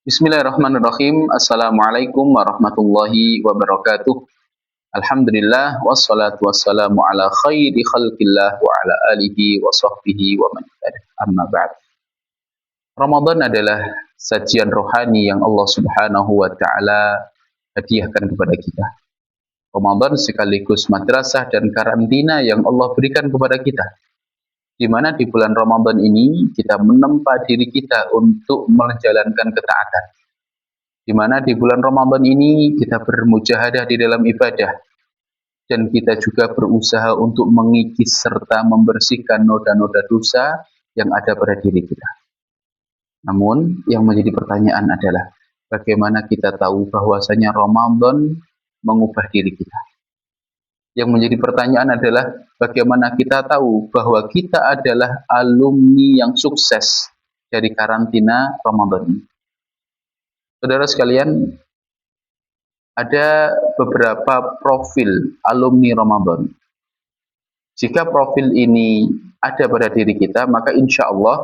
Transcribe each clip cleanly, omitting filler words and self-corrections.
Bismillahirrahmanirrahim. Assalamualaikum warahmatullahi wabarakatuh. Alhamdulillah wassalatu wassalamu ala khairi khalqillah wa ala alihi wa sahbihi wa man ittaba'a. Amma ba'd. Ramadan adalah sajian rohani yang Allah Subhanahu wa taala hadiahkan kepada kita. Ramadan sekaligus madrasah dan karantina yang Allah berikan kepada kita. Di mana di bulan Ramadan ini kita menempa diri kita untuk menjalankan ketaatan. Di mana di bulan Ramadan ini kita bermujahadah di dalam ibadah dan kita juga berusaha untuk mengikis serta membersihkan noda-noda dosa yang ada pada diri kita. Namun yang menjadi pertanyaan adalah bagaimana kita tahu bahwasanya Ramadan mengubah diri kita. Yang menjadi pertanyaan adalah bagaimana kita tahu bahwa kita adalah alumni yang sukses dari karantina Ramadan ini. Saudara sekalian, ada beberapa profil alumni Ramadan. Jika profil ini ada pada diri kita, maka insya Allah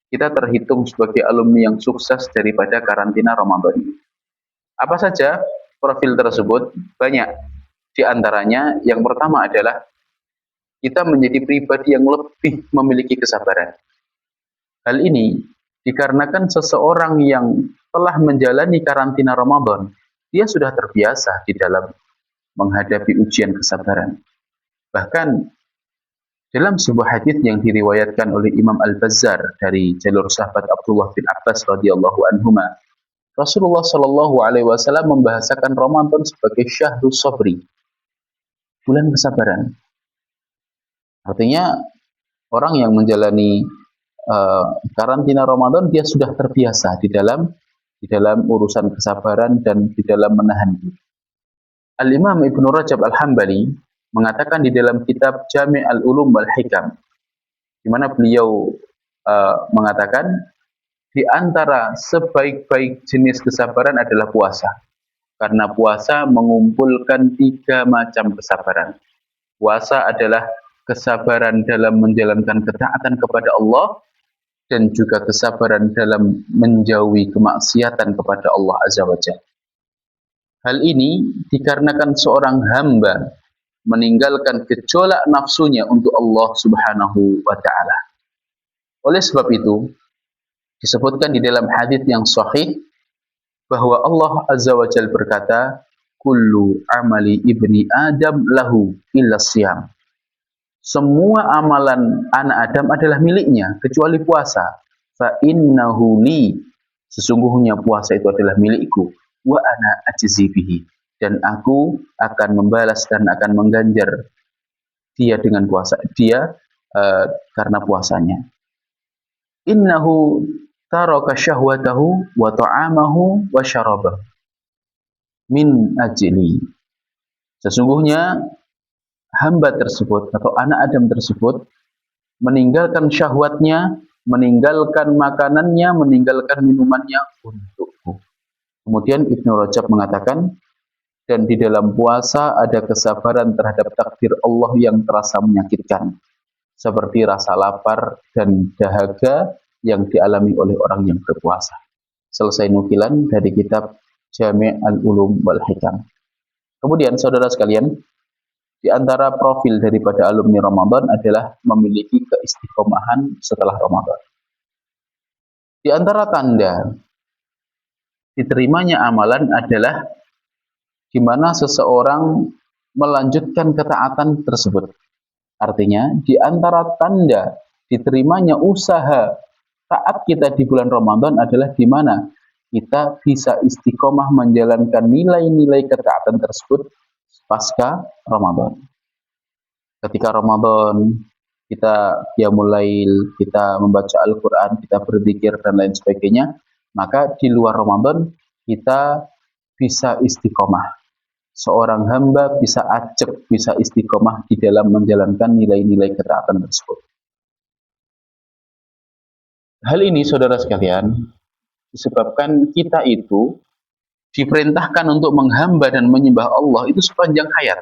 kita terhitung sebagai alumni yang sukses daripada karantina Ramadan ini. Apa saja profil tersebut? Banyak. Di antaranya, yang pertama adalah kita menjadi pribadi yang lebih memiliki kesabaran. Hal ini dikarenakan seseorang yang telah menjalani karantina Ramadan, dia sudah terbiasa di dalam menghadapi ujian kesabaran. Bahkan dalam sebuah hadis yang diriwayatkan oleh Imam Al-Bazzar dari jalur sahabat Abdullah bin Abbas radhiyallahu anhuma, Rasulullah shallallahu alaihi wasallam membahasakan Ramadan sebagai syahrus sabri, bulan kesabaran. Artinya orang yang menjalani karantina Ramadan dia sudah terbiasa di dalam urusan kesabaran dan di dalam menahan diri. Al-Imam Ibnu Rajab Al-Hambali mengatakan di dalam kitab Jami' Al-Ulum wal Hikam, di mana beliau mengatakan di antara sebaik-baik jenis kesabaran adalah puasa. Karena puasa mengumpulkan 3 macam kesabaran. Puasa adalah kesabaran dalam menjalankan ketaatan kepada Allah dan juga kesabaran dalam menjauhi kemaksiatan kepada Allah Azza wa Jalla. Hal ini dikarenakan seorang hamba meninggalkan gejolak nafsunya untuk Allah Subhanahu wa taala. Oleh sebab itu, disebutkan di dalam hadis yang sahih bahwa Allah Azza wa Jalla berkata, "Kullu amali ibni Adam lahu illa siyam." Semua amalan anak Adam adalah miliknya kecuali puasa. Fa innahu li, sesungguhnya puasa itu adalah milikku. Wa ana ajzi bihi, dan aku akan membalas dan akan mengganjar dia dengan puasa dia karena puasanya. Innahu taraka syahwatahu wa ta'amahu wa syarabahu min ajli. Sesungguhnya hamba tersebut atau anak Adam tersebut meninggalkan syahwatnya, meninggalkan makanannya, meninggalkan minumannya untukku. Kemudian Ibnu Rajab mengatakan, dan di dalam puasa ada kesabaran terhadap takdir Allah yang terasa menyakitkan, seperti rasa lapar dan dahaga yang dialami oleh orang yang berpuasa. Selesai nukilan dari kitab Jami' Al-Ulum wal Hikam. Kemudian saudara sekalian, di antara profil daripada alumni Ramadan adalah memiliki keistiqomahan setelah Ramadan. Di antara tanda diterimanya amalan adalah di mana seseorang melanjutkan ketaatan tersebut. Artinya, di antara tanda diterimanya usaha taat kita di bulan Ramadan adalah di mana kita bisa istiqomah menjalankan nilai-nilai ketaatan tersebut pasca Ramadan. Ketika Ramadan kita mulai kita membaca Al-Quran, kita berzikir dan lain sebagainya, maka di luar Ramadan kita bisa istiqomah. Seorang hamba bisa ajak, bisa istiqomah di dalam menjalankan nilai-nilai ketaatan tersebut. Hal ini saudara sekalian disebabkan kita itu diperintahkan untuk menghamba dan menyembah Allah itu sepanjang hayat.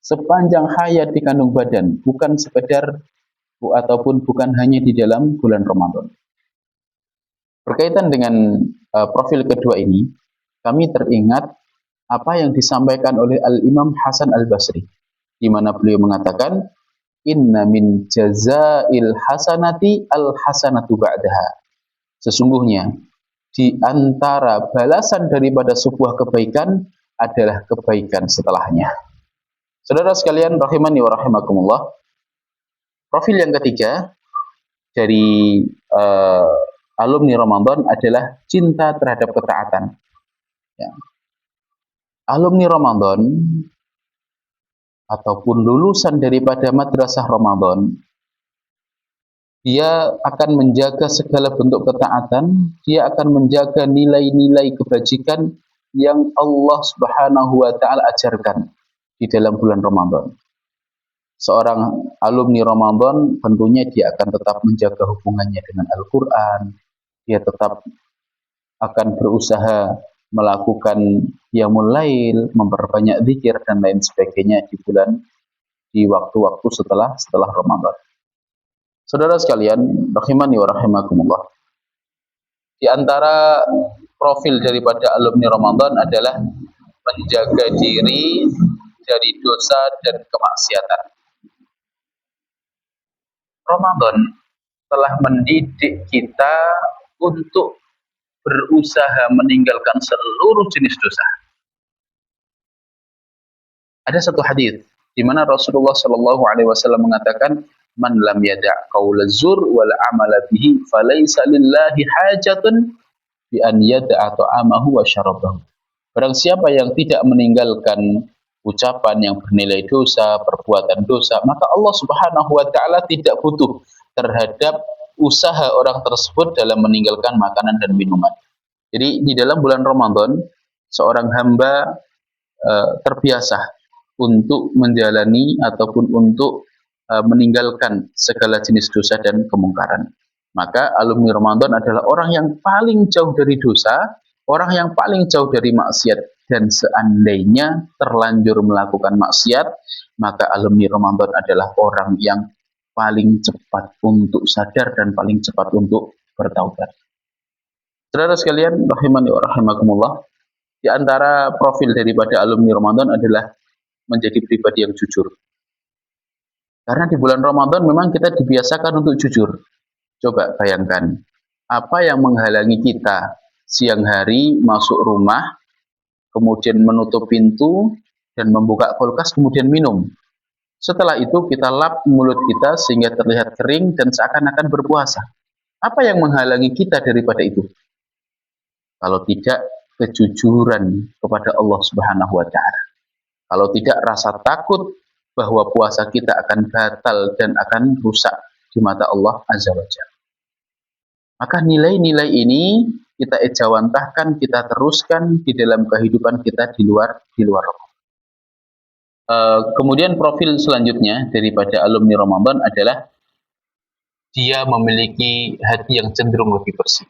Sepanjang hayat di kandung badan, bukan sekedar ataupun bukan hanya di dalam bulan Ramadan. Berkaitan dengan profil kedua ini, kami teringat apa yang disampaikan oleh Al-Imam Hasan Al-Basri, di mana beliau mengatakan, inna min jazail hasanati al-hasanatu ba'daha. Sesungguhnya di antara balasan daripada sebuah kebaikan adalah kebaikan setelahnya. Saudara sekalian rahimani wa rahimakumullah, profil yang ketiga dari alumni Ramadan adalah cinta terhadap ketaatan. Ya. Alumni Ramadan ataupun lulusan daripada madrasah Ramadan, dia akan menjaga segala bentuk ketaatan, dia akan menjaga nilai-nilai kebajikan yang Allah Subhanahu wa taala ajarkan di dalam bulan Ramadan. Seorang alumni Ramadan tentunya dia akan tetap menjaga hubungannya dengan Al-Qur'an, dia tetap akan berusaha melakukan qiyamul lail, memperbanyak zikir dan lain sebagainya di waktu-waktu setelah Ramadan. Saudara sekalian, rahimani wa rahimakumullah. Di antara profil daripada alumni Ramadan adalah menjaga diri dari dosa dan kemaksiatan. Ramadan telah mendidik kita untuk berusaha meninggalkan seluruh jenis dosa. Ada satu hadis di mana Rasulullah Shallallahu Alaihi Wasallam mengatakan, man lam yada' qaula zur wal amala bihi falaysa lillahi hajatun bi an yada'a ta'amahu wa syarabahu. Barang siapa yang tidak meninggalkan ucapan yang bernilai dosa, perbuatan dosa, maka Allah Subhanahu wa taala tidak butuh terhadap usaha orang tersebut dalam meninggalkan makanan dan minuman. Jadi di dalam bulan Ramadan, seorang hamba terbiasa untuk menjalani ataupun untuk meninggalkan segala jenis dosa dan kemungkaran. Maka alumni Ramadan adalah orang yang paling jauh dari dosa, orang yang paling jauh dari maksiat, dan seandainya terlanjur melakukan maksiat, maka alumni Ramadan adalah orang yang paling cepat untuk sadar dan paling cepat untuk bertaubat. Saudara sekalian, rahimani wa rahimakumullah, di antara profil daripada alumni Ramadan adalah menjadi pribadi yang jujur. Karena di bulan Ramadan memang kita dibiasakan untuk jujur. Coba bayangkan, apa yang menghalangi kita siang hari masuk rumah, kemudian menutup pintu, dan membuka kulkas, kemudian minum. Setelah itu kita lap mulut kita sehingga terlihat kering dan seakan-akan berpuasa. Apa yang menghalangi kita daripada itu? Kalau tidak kejujuran kepada Allah Subhanahu wa taala. Kalau tidak rasa takut bahwa puasa kita akan batal dan akan rusak di mata Allah Azza wa Jalla. Maka nilai-nilai ini kita ejawantahkan, kita teruskan di dalam kehidupan kita di luar Ramadan. Kemudian profil selanjutnya daripada alumni Ramadan adalah dia memiliki hati yang cenderung lebih bersih.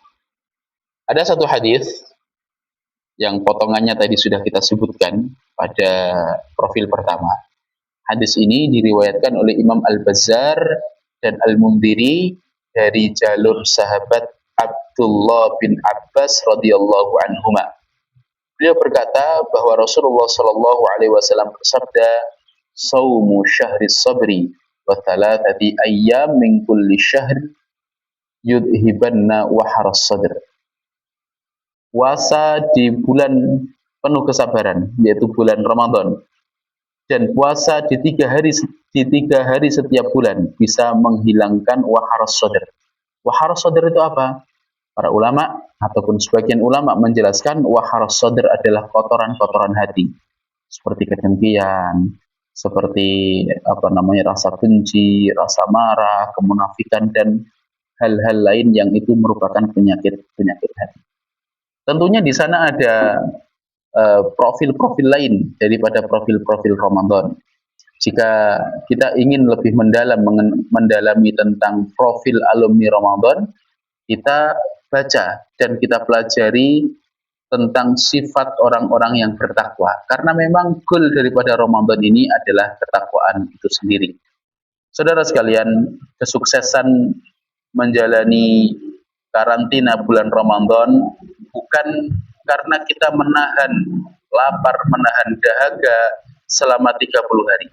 Ada satu hadis yang potongannya tadi sudah kita sebutkan pada profil pertama. Hadis ini diriwayatkan oleh Imam Al-Bazzar dan Al-Mundhiri dari jalur sahabat Abdullah bin Abbas radhiyallahu anhuma. Beliau berkata bahwa Rasulullah Shallallahu Alaihi Wasallam bersabda, "Saumu syahri sabri wa thalathati ayyam min kulli syahr yudhibanna waharas sadr." Puasa di bulan penuh kesabaran, yaitu bulan Ramadan, dan puasa di tiga hari setiap bulan bisa menghilangkan waharas sadr. Waharas sadr itu apa? Para ulama ataupun sebagian ulama menjelaskan waharas sadr adalah kotoran-kotoran hati, seperti kedengkian, seperti rasa benci, rasa marah, kemunafikan, dan hal-hal lain yang itu merupakan penyakit hati. Tentunya di sana ada profil-profil lain daripada profil-profil Ramadan. Jika kita ingin lebih mendalami tentang profil alumni Ramadan, kita baca dan kita pelajari tentang sifat orang-orang yang bertakwa. Karena memang goal daripada Ramadan ini adalah ketakwaan itu sendiri. Saudara sekalian, kesuksesan menjalani karantina bulan Ramadan bukan karena kita menahan lapar, menahan dahaga selama 30 hari.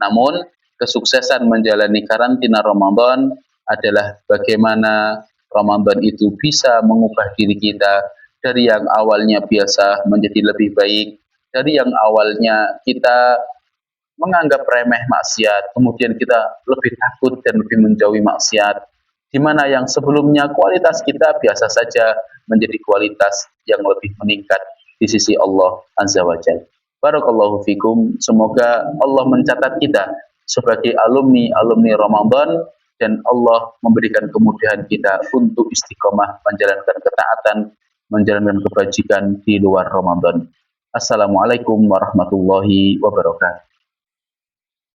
Namun, kesuksesan menjalani karantina Ramadan adalah bagaimana Ramadan itu bisa mengubah diri kita dari yang awalnya biasa menjadi lebih baik, dari yang awalnya kita menganggap remeh maksiat, kemudian kita lebih takut dan lebih menjauhi maksiat, di mana yang sebelumnya kualitas kita biasa saja menjadi kualitas yang lebih meningkat di sisi Allah Azza wa Jalla. Barakallahu fikum, semoga Allah mencatat kita sebagai alumni-alumni Ramadan dan Allah memberikan kemudahan kita untuk istiqomah menjalankan ketaatan, menjalankan kebajikan di luar Ramadan. Assalamualaikum warahmatullahi wabarakatuh.